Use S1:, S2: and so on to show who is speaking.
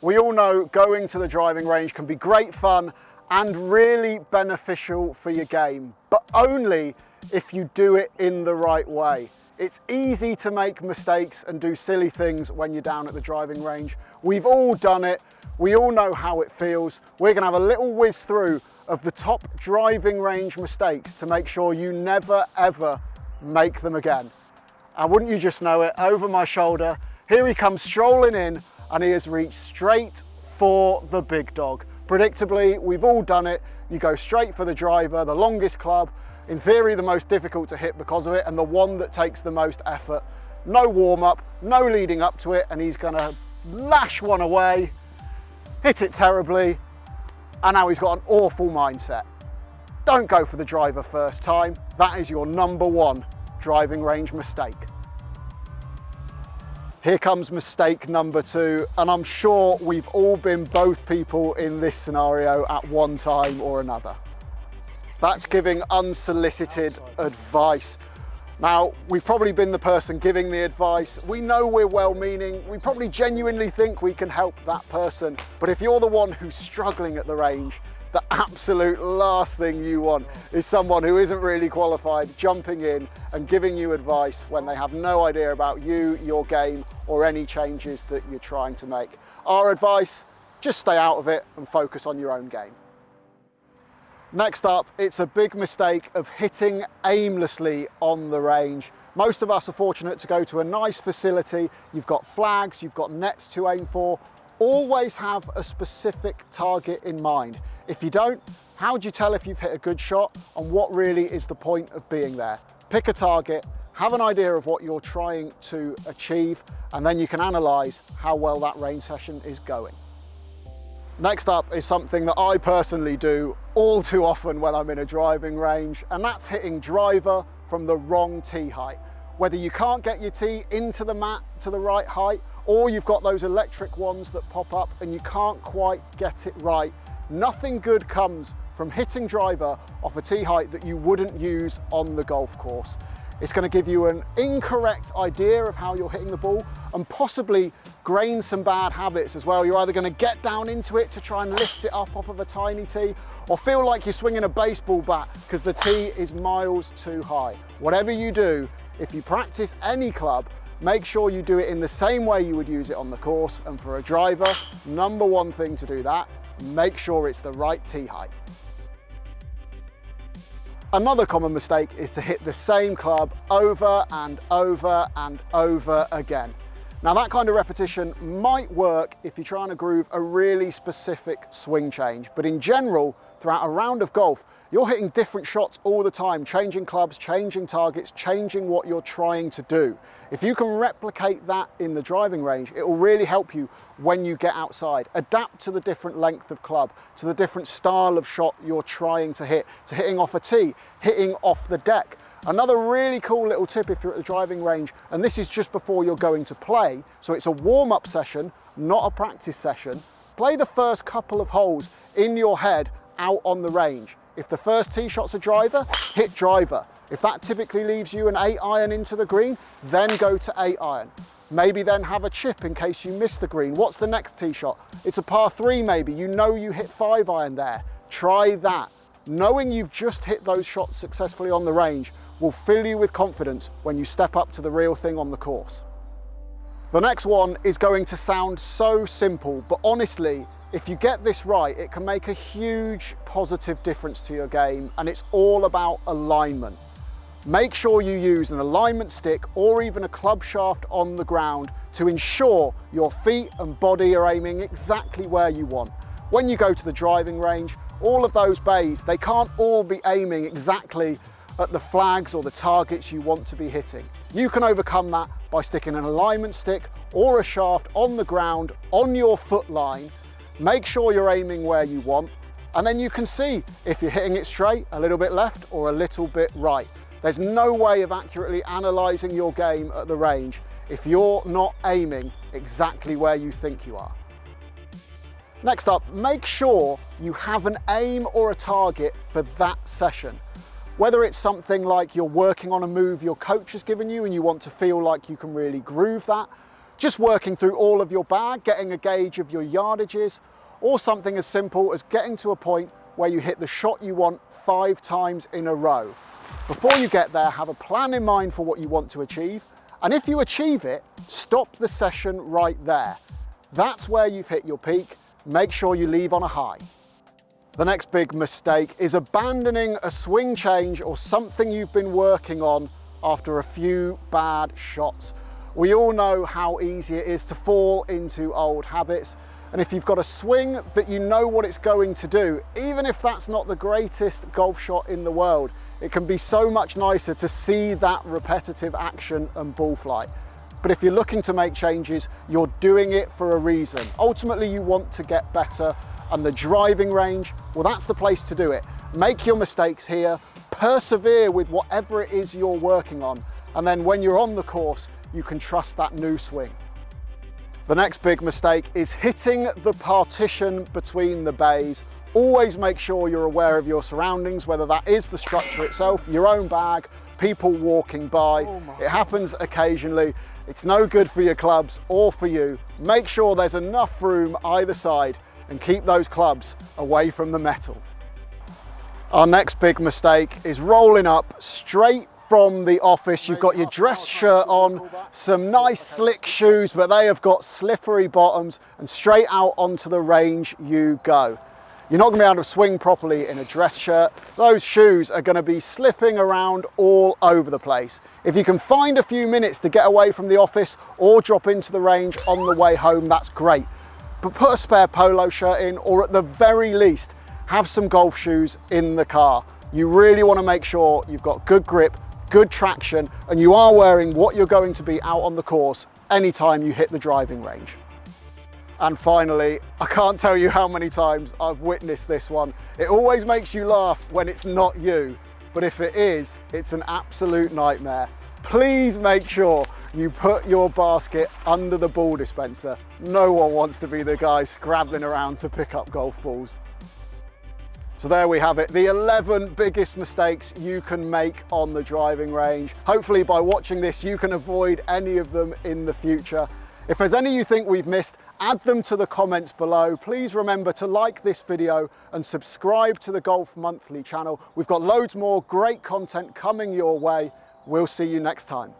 S1: We all know going to the driving range can be great fun and really beneficial for your game, but only if you do it in the right way. It's easy to make mistakes and do silly things when you're down at the driving range. We've all done it. We all know how it feels. We're going to have a little whiz through of the top driving range mistakes to make sure you never ever make them again. And wouldn't you just know it, over my shoulder, here he comes strolling in, and he has reached straight for the big dog. Predictably, we've all done it. You go straight for the driver, the longest club, in theory the most difficult to hit because of it, and the one that takes the most effort. No warm up, no leading up to it, and he's gonna lash one away, hit it terribly, and now he's got an awful mindset. Don't go for the driver first time. That is your number one driving range mistake. Here comes mistake number two, and I'm sure we've all been both people in this scenario at one time or another. That's giving unsolicited advice. Now, we've probably been the person giving the advice. We know we're well-meaning. We probably genuinely think we can help that person. But if you're the one who's struggling at the range, the absolute last thing you want is someone who isn't really qualified jumping in and giving you advice when they have no idea about you, your game, or any changes that you're trying to make. Our advice, just stay out of it and focus on your own game. Next up, it's a big mistake of hitting aimlessly on the range. Most of us are fortunate to go to a nice facility. You've got flags, you've got nets to aim for. Always have a specific target in mind. If you don't, how do you tell if you've hit a good shot, and what really is the point of being there? Pick a target, have an idea of what you're trying to achieve, and then you can analyze how well that range session is going. Next up is something that I personally do all too often when I'm in a driving range, and that's hitting driver from the wrong tee height. Whether you can't get your tee into the mat to the right height, or you've got those electric ones that pop up and you can't quite get it right, nothing good comes from hitting driver off a tee height that you wouldn't use on the golf course. It's going to give you an incorrect idea of how you're hitting the ball, and possibly grain some bad habits as well. You're either going to get down into it to try and lift it up off of a tiny tee, or feel like you're swinging a baseball bat because the tee is miles too high. Whatever you do, if you practice any club, make sure you do it in the same way you would use it on the course. And for a driver, number one thing to do that, make sure it's the right tee height. Another common mistake is to hit the same club over and over and over again. Now, that kind of repetition might work if you're trying to groove a really specific swing change, but in general, throughout a round of golf, you're hitting different shots all the time, changing clubs, changing targets, changing what you're trying to do. If you can replicate that in the driving range, it will really help you when you get outside. Adapt to the different length of club, to the different style of shot you're trying to hit, to hitting off a tee, hitting off the deck. Another really cool little tip if you're at the driving range, and this is just before you're going to play, so it's a warm-up session, not a practice session. Play the first couple of holes in your head out on the range. If the first tee shot's a driver, hit driver. If that typically leaves you an 8-iron into the green, then go to 8-iron. Maybe then have a chip in case you miss the green. What's the next tee shot? It's a par 3 maybe. You know you hit 5-iron there. Try that. Knowing you've just hit those shots successfully on the range will fill you with confidence when you step up to the real thing on the course. The next one is going to sound so simple, but honestly, if you get this right, it can make a huge positive difference to your game, and it's all about alignment. Make sure you use an alignment stick or even a club shaft on the ground to ensure your feet and body are aiming exactly where you want. When you go to the driving range, all of those bays, they can't all be aiming exactly at the flags or the targets you want to be hitting. You can overcome that by sticking an alignment stick or a shaft on the ground on your foot line. Make sure you're aiming where you want, and then you can see if you're hitting it straight, a little bit left or a little bit right. There's no way of accurately analysing your game at the range if you're not aiming exactly where you think you are. Next up, make sure you have an aim or a target for that session. Whether it's something like you're working on a move your coach has given you and you want to feel like you can really groove that, just working through all of your bag, getting a gauge of your yardages, or something as simple as getting to a point where you hit the shot you want 5 times in a row. Before you get there, have a plan in mind for what you want to achieve, and if you achieve it, stop the session right there. That's where you've hit your peak. Make sure you leave on a high. The next big mistake is abandoning a swing change or something you've been working on after a few bad shots. We all know how easy it is to fall into old habits, and if you've got a swing that you know what it's going to do, even if that's not the greatest golf shot in the world, it can be so much nicer to see that repetitive action and ball flight. But if you're looking to make changes, you're doing it for a reason. Ultimately, you want to get better, and the driving range, well, that's the place to do it. Make your mistakes here, persevere with whatever it is you're working on, and then when you're on the course, you can trust that new swing. The next big mistake is hitting the partition between the bays. Always make sure you're aware of your surroundings, whether that is the structure itself, your own bag, people walking by. It happens occasionally. It's no good for your clubs or for you. Make sure there's enough room either side and keep those clubs away from the metal. Our next big mistake is rolling up straight from the office. You've got your dress shirt on, some nice slick shoes, but they have got slippery bottoms, and straight out onto the range you go. You're not going to be able to swing properly in a dress shirt. Those shoes are going to be slipping around all over the place. If you can find a few minutes to get away from the office or drop into the range on the way home, that's great. But put a spare polo shirt in, or at the very least, have some golf shoes in the car. You really want to make sure you've got good grip, good traction, and you are wearing what you're going to be out on the course anytime you hit the driving range. And finally, I can't tell you how many times I've witnessed this one. It always makes you laugh when it's not you, but if it is, it's an absolute nightmare. Please make sure you put your basket under the ball dispenser. No one wants to be the guy scrabbling around to pick up golf balls. So there we have it, the 11 biggest mistakes you can make on the driving range. Hopefully by watching this, you can avoid any of them in the future. If there's any you think we've missed, add them to the comments below. Please remember to like this video and subscribe to the Golf Monthly channel. We've got loads more great content coming your way. We'll see you next time.